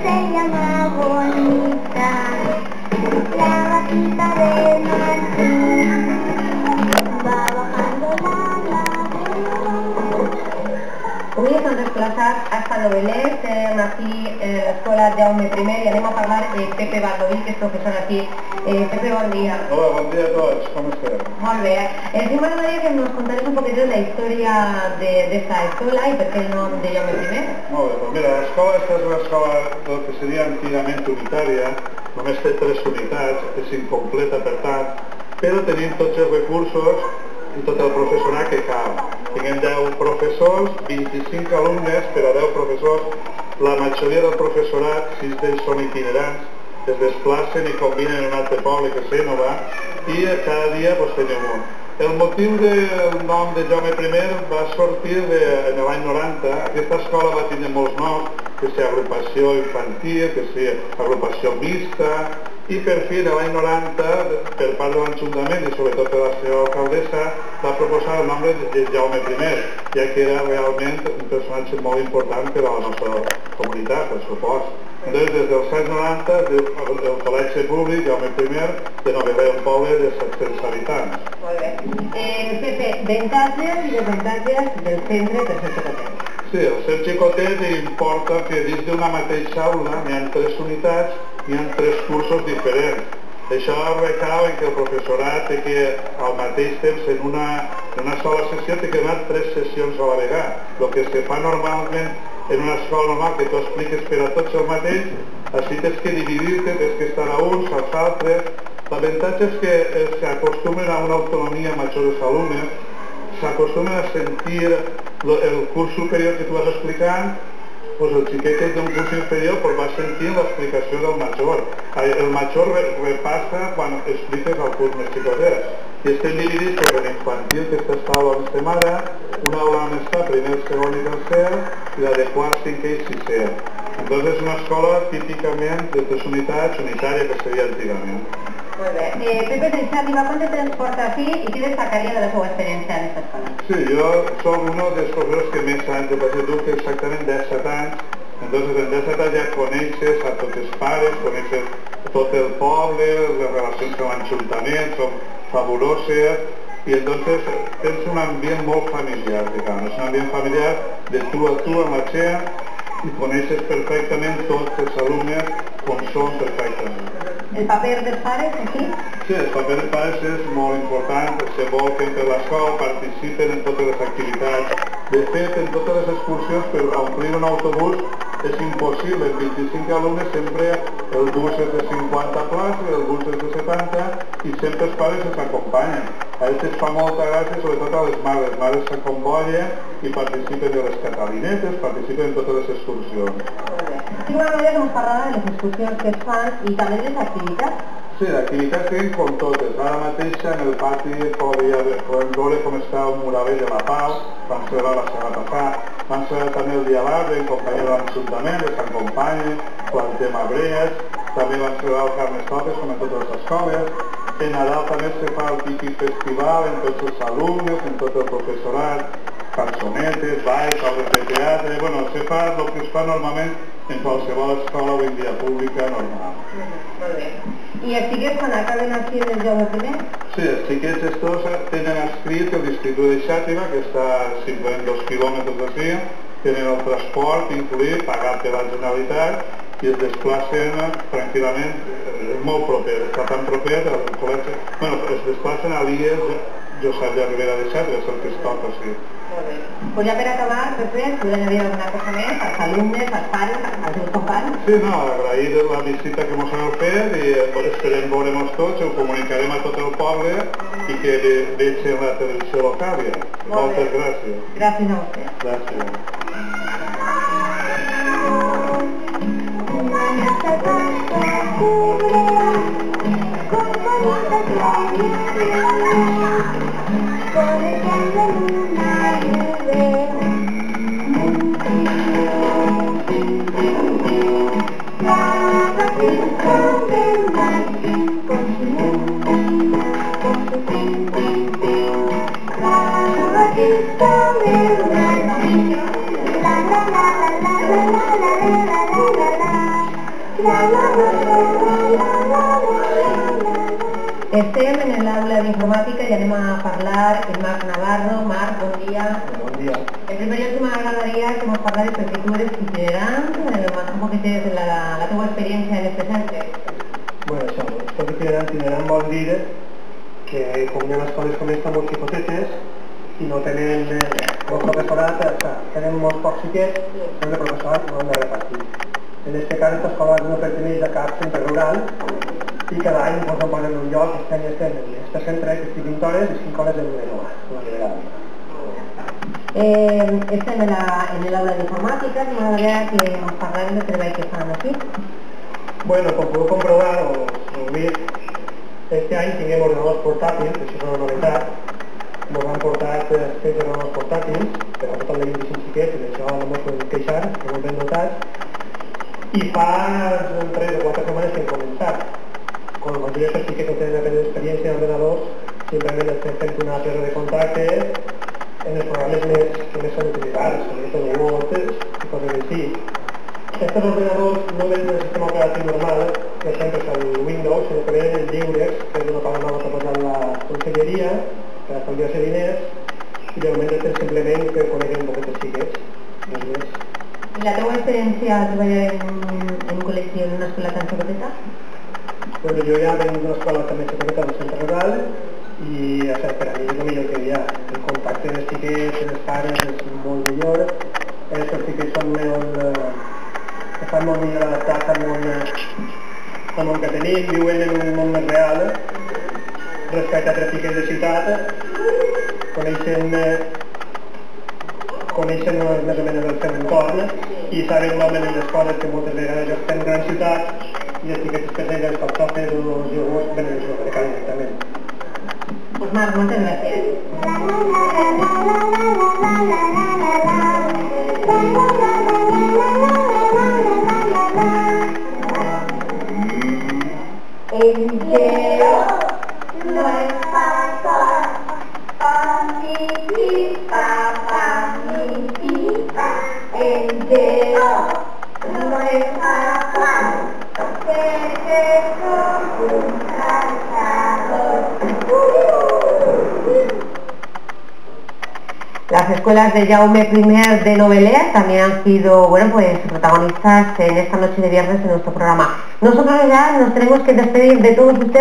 Se llama Bonita, la vaquita de Martín, va bajando la Avui ens hem desplaçat a Sant Novelers, estem aquí a l'escola Jaume I i anem a parlar amb Pepe Bardoví, que és professor aquí. Pepe, bon dia. Hola, bon dia a tots, com esteu? Molt bé. Sí, m'agradaria que nos contares un poquet de la història d'esta escola i per què el nom de Jaume I. Molt bé, doncs mira, l'escola esta és una escola del que seria antigament unitària, només té 3 unitats, és incompleta per tant, però tenim tots els recursos i tot el professorat que cal. Tinguem 10 professors, 25 alumnes per a 10 professors, la majoria del professorat, 6 d'ells són itinerants, es desplacen i combinen en un altre poble que és Génova i cada dia doncs, tenim un. El motiu del nom de Jaume I va sortir en l'any 90. Aquesta escola va tenir molts noms, que sigui agrupació infantil, que sigui agrupació mixta, i per fi l'any 90, per part de l'Ajuntament i sobretot de la seva alcaldessa, va proposar el nom de Jaume I, ja que era realment un personatge molt important per a la nostra comunitat, per supost. Des dels anys 90, el col·legi públic Jaume I de Novelers, un poble de 700 habitants. Molt bé. Pepe, avantatges i desavantatges del centre per ser xicotet. Sí, el ser xicotet importa que dins d'una mateixa aula hi ha 3 unitats, hi ha 3 cursos diferents. Això recau en que el professorat té que al mateix temps en una sola sessió té que donar 3 sessions a la vegada. El que se fa normalment en una escola normal que tu expliques per a tots el mateix, així tens que dividir-te, tens que estar a uns, als altres. L'avantatge és que s'acostumen a una autonomia major dels alumnes, s'acostumen a sentir el curs superior que tu vas explicant, doncs el xiquet d'un curs inferior doncs va sentint l'explicació del major. El major repassa quan expliques el curs més xicotet. I estem dividits en infantil, que està escola on estem ara, una aula on està primer, segon i tercer, i la de quart, cinquè i sisè. Entonces és una escola típicament de 3 unitats, unitària que seria antigament. Molt bé. Pepe, t'arriba quant de temps porta aquí i què destacaria de la seva experiència en aquesta escola? Sí, jo soc un dels professors que més anys he passat, tu que exactament 17 anys. Entonces en 17 anys ja coneixes a tots els pares, coneixes tot el poble, les relacions amb l'Ajuntament són fabuloses i entonces tens un ambient molt familiar, diguem. És un ambient familiar de tu a tu amb la gent i coneixes perfectament tots els alumnes com són perfectament. El paper dels pares aquí? Sí, el paper dels pares és molt important, se volquen per l'escola, participen en totes les activitats. De fet, en totes les excursions per omplir un autobús és impossible, en 25 alumnes sempre el bus és de 50 places, el bus és de 70 i sempre els pares ens acompanyen. A ells fa molta gràcia, sobretot a les mares s'acombollen i participen de les catalinetes, participen en totes les excursions. Tinc una manera que ens parlarà de les excursions que es fan i també de les activitats. Sí, d'activitats tenim com totes. Ara mateixa en el pati podem veure com està el muralet de la Pau, vam celebrar la setmana passada, vam celebrar també el dia d'arbre en companyia de l'Ajuntament, que s'acompanyen, plantem arbres, també vam celebrar el Carnestoltes com en totes les escoles. En Nadal també se fa el típic festival en tots els alumnes, en tot el professorat, cançonetes, balls, obres de teatre, bueno, se fa el que es fa normalment en qualsevol escola o en via pública normal. Molt bé. I els xiquets quan acaben aquí en el Jaume I? Sí, els xiquets estos tenen escrit el districte de Xàtiva, que està simplement 2 quilòmetres d'ací, tenen el transport incluït, pagat per la Generalitat i es desplacen tranquil·lament, molt proper, està tan proper al col·legi, bueno, es desplacen a l'IES Josep de Ribera de Xàtiva, és el que es toca, sí. Molt bé. Pues ja per acabar, Pepe, podem dir alguna cosa més als alumnes, als pares, als seus companys? Sí, no, agrair la visita que ens heu fet i esperem veure-nos tots, ho comunicarem a tot el poble i que vegin la televisió local. Moltes gràcies. Gràcies a vostè. Gràcies. Por el Estem en l'aula d'informàtica i anem a parlar amb Marc Navarro. Marc, bon dia. Bon dia. En primer lloc m'agradaria que ens parles perquè tu eres itinerant, un poquet de la teva experiència en este centre. Bueno, això, soc itinerant vol dir que com hi ha escoles com esta molt xicotetes i no tenen molt professorat, o sea, tenen molt pocs xiquets, però el professorat no han de repartir. En aquest cas, esta escola no perteneix a cap centre rural i cada any ens posen en un lloc, estem en este centre que estic 20 hores i 5 hores en la liberal. Estem en l'aula d'informàtica i m'agradaria que ens parlem del treball que fan aquí. Bueno, com podeu comprovar o vist, este any tinguem ordenadors portàtils, això és una novetat. Ens han portat 16 ordenadors portàtils, per a total de 25 xiquets, i d'això no ens podem queixar, estem ben dotats. I fa 3 o 4 setmanes que hem començat. Com la majoria dels xiquets no tenen apenas experiència en ordenadors, simplement estem fent una presa de contactes en els programes que més són utilitzats, sobretot Word i coses així. Estos ordenadors no venen del sistema operatiu normal, per exemple, és el Windows, sinó que venen en lliures, que és una paga nova que ha posat la conselleria per estalviar-se diners, i de moment estem simplement que coneguem un poquet els xiquets. I la teva experiència de treballar en un col·lectiu en una escola tan xicoteta? Bueno, jo ja venc d'una escola també xicoteta del centre rural i o sigui, per a mi és el millor que hi ha. El contacte dels xiquets, dels pares és molt millor, els xiquets són estan molt millor adaptats al món que tenim, viuen en un món més real respecte a altres xiquets de ciutat, coneixen més o menys el seu entorn i saben molt bé les coses que moltes vegades jo estem en gran ciutat i els xiquets es pensen que els cartofes o els iogurts venen del supermercat directament. Pues Marc, moltes gràcies. El geo no es pasar, el geo no es pasar, que es un cazador. Las escuelas de Jaume I de Novelea también han sido, bueno, pues protagonistas en esta noche de viernes en nuestro programa. Nosotros ya nos tenemos que despedir de todos ustedes.